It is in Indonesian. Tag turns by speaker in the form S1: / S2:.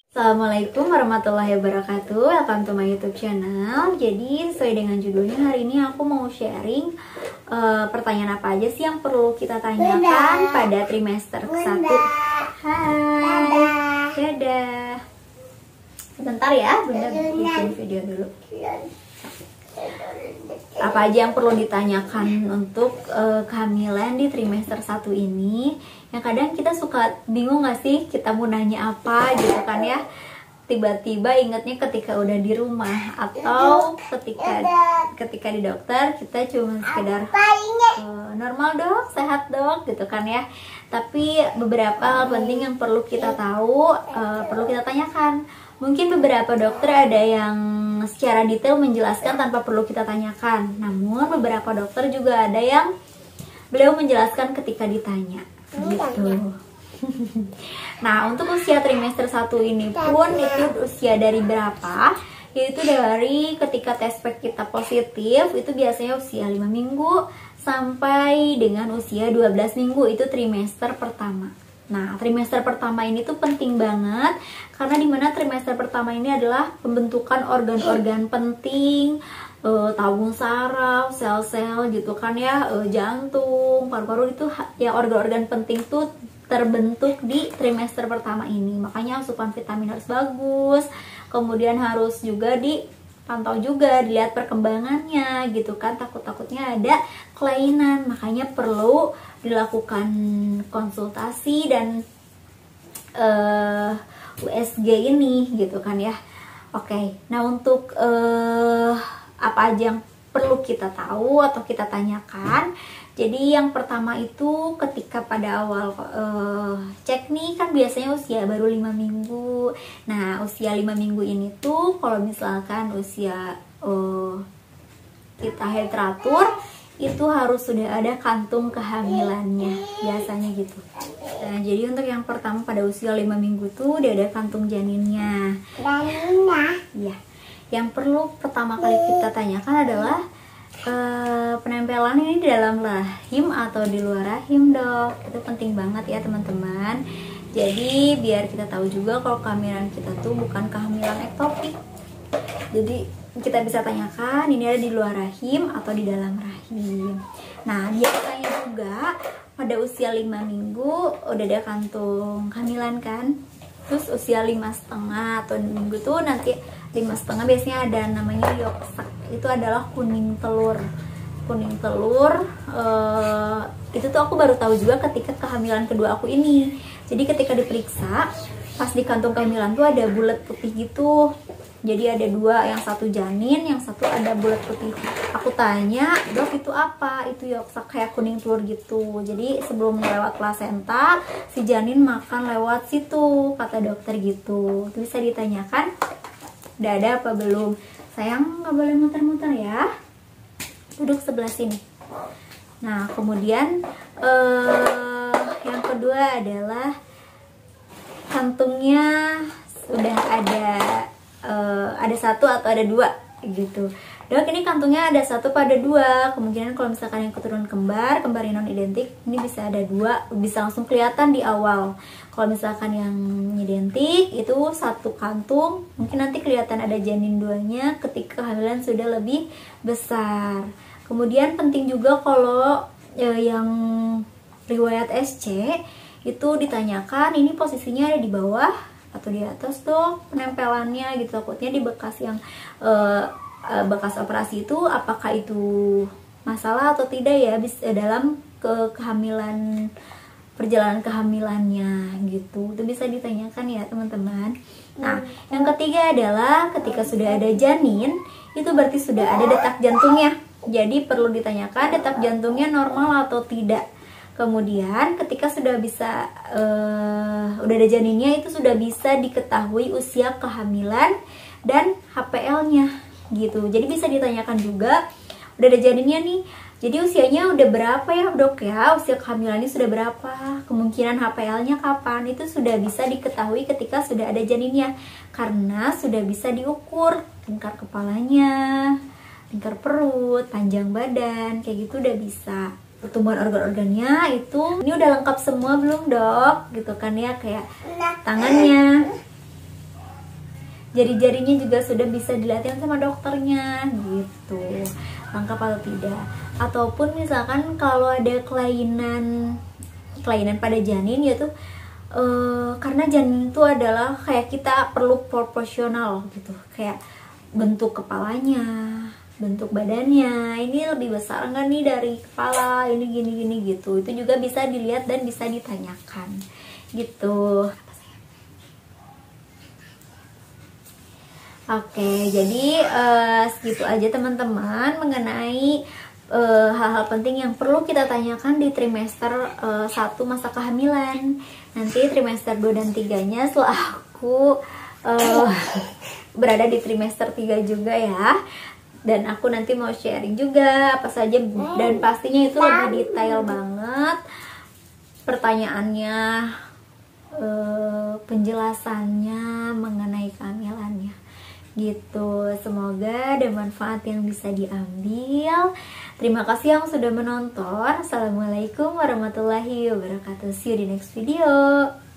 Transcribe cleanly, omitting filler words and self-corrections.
S1: Assalamualaikum warahmatullahi wabarakatuh. Welcome to my YouTube channel. Jadi sesuai dengan judulnya, hari ini aku mau sharing pertanyaan apa aja sih yang perlu kita tanyakan pada trimester 1. Hai. Dadah. Sebentar ya, Bunda bikin video dulu. Apa aja yang perlu ditanyakan untuk kehamilan di trimester 1 ini? Yang kadang kita suka bingung gak sih kita mau nanya apa gitu kan ya. Tiba-tiba ingatnya ketika udah di rumah atau ketika di dokter kita cuma sekedar normal dok, sehat dok gitu kan ya. Tapi beberapa hal penting yang perlu kita tahu, perlu kita tanyakan. Mungkin beberapa dokter ada yang secara detail menjelaskan tanpa perlu kita tanyakan. Namun beberapa dokter juga ada yang beliau menjelaskan ketika ditanya gitu. Nah, untuk usia trimester 1 ini pun itu usia dari berapa? Yaitu dari ketika tes pack kita positif, itu biasanya usia 5 minggu sampai dengan usia 12 minggu, itu trimester pertama. Nah, trimester pertama ini tuh penting banget karena dimana trimester pertama ini adalah pembentukan organ-organ penting, tabung saraf, sel-sel gitu kan ya, jantung, paru-paru, itu ya organ-organ penting tuh terbentuk di trimester pertama ini. Makanya asupan vitamin harus bagus, kemudian harus juga dipantau juga, dilihat perkembangannya gitu kan, takut-takutnya ada kelainan. Makanya perlu dilakukan konsultasi dan USG ini gitu kan ya. Oke, nah untuk apa aja yang perlu kita tahu atau kita tanyakan. Jadi yang pertama itu ketika pada awal cek nih kan biasanya usia baru 5 minggu. Nah, usia 5 minggu ini tuh kalau misalkan usia kita head teratur, itu harus sudah ada kantung kehamilannya, biasanya gitu. Nah, jadi untuk yang pertama pada usia 5 minggu tuh udah ada kantung janinnya. Iya. Yang perlu pertama kali kita tanyakan adalah penempelan ini di dalam rahim atau di luar rahim dok. Itu penting banget ya teman-teman. Jadi biar kita tahu juga kalau kehamilan kita tuh bukan kehamilan ektopik. Jadi kita bisa tanyakan ini ada di luar rahim atau di dalam rahim. Nah, biasanya juga pada usia 5 minggu udah ada kantung kehamilan kan. Terus usia 5,5 atau 2 minggu tuh nanti 5,5 biasanya ada namanya yolk sac. Itu adalah kuning telur. Kuning telur itu tuh aku baru tahu juga ketika kehamilan kedua aku ini. Jadi ketika diperiksa pas di kantung kehamilan tuh ada bulat putih gitu. Jadi ada dua, yang satu janin, yang satu ada bulat putih. Aku tanya, dok itu apa? Itu yolk sac kayak kuning telur gitu. Jadi sebelum lewat plasenta, si janin makan lewat situ, kata dokter gitu. Itu bisa ditanyakan, udah ada apa belum? Sayang nggak boleh muter-muter ya. Duduk sebelah sini. Nah, kemudian yang kedua adalah kantungnya sudah ada satu atau ada dua gitu. Dok, ini kantungnya ada satu pada dua. Kemungkinan kalau misalkan yang keturunan kembar non identik, ini bisa ada dua, bisa langsung kelihatan di awal. Kalau misalkan yang identik itu satu kantung, mungkin nanti kelihatan ada janin duanya ketika kehamilan sudah lebih besar. Kemudian penting juga kalau yang riwayat SC itu ditanyakan ini posisinya ada di bawah atau di atas dok penempelannya gitu, takutnya di bekas yang bekas operasi itu apakah itu masalah atau tidak ya dalam kehamilan, perjalanan kehamilannya gitu. Itu bisa ditanyakan ya teman-teman. Nah, yang ketiga adalah ketika sudah ada janin itu berarti sudah ada detak jantungnya. Jadi perlu ditanyakan detak jantungnya normal atau tidak. Kemudian ketika sudah bisa udah ada janinnya, itu sudah bisa diketahui usia kehamilan dan HPL-nya gitu. Jadi bisa ditanyakan juga udah ada janinnya nih. Jadi usianya udah berapa ya dok ya? Usia kehamilannya sudah berapa? Kemungkinan HPL-nya kapan? Itu sudah bisa diketahui ketika sudah ada janinnya. Karena sudah bisa diukur lingkar kepalanya, lingkar perut, panjang badan, kayak gitu udah bisa. Pertumbuhan organ-organnya itu ini udah lengkap semua belum dok gitu kan ya, kayak tangannya jari-jarinya juga sudah bisa dilihatin sama dokternya gitu, lengkap atau tidak. Ataupun misalkan kalau ada kelainan pada janin, yaitu karena janin itu adalah kayak kita perlu proporsional gitu, kayak bentuk kepalanya, bentuk badannya ini lebih besar nggak nih dari kepala, ini gini gitu, itu juga bisa dilihat dan bisa ditanyakan gitu. Oke, jadi segitu aja teman-teman mengenai hal-hal penting yang perlu kita tanyakan di trimester 1 masa kehamilan. Nanti trimester 2 dan 3-nya setelah aku berada di trimester 3 juga ya. Dan aku nanti mau sharing juga apa saja, dan pastinya itu lebih detail banget pertanyaannya, penjelasannya mengenai kehamilannya gitu. Semoga ada manfaat yang bisa diambil. Terima kasih yang sudah menonton. Assalamualaikum warahmatullahi wabarakatuh. See you di next video.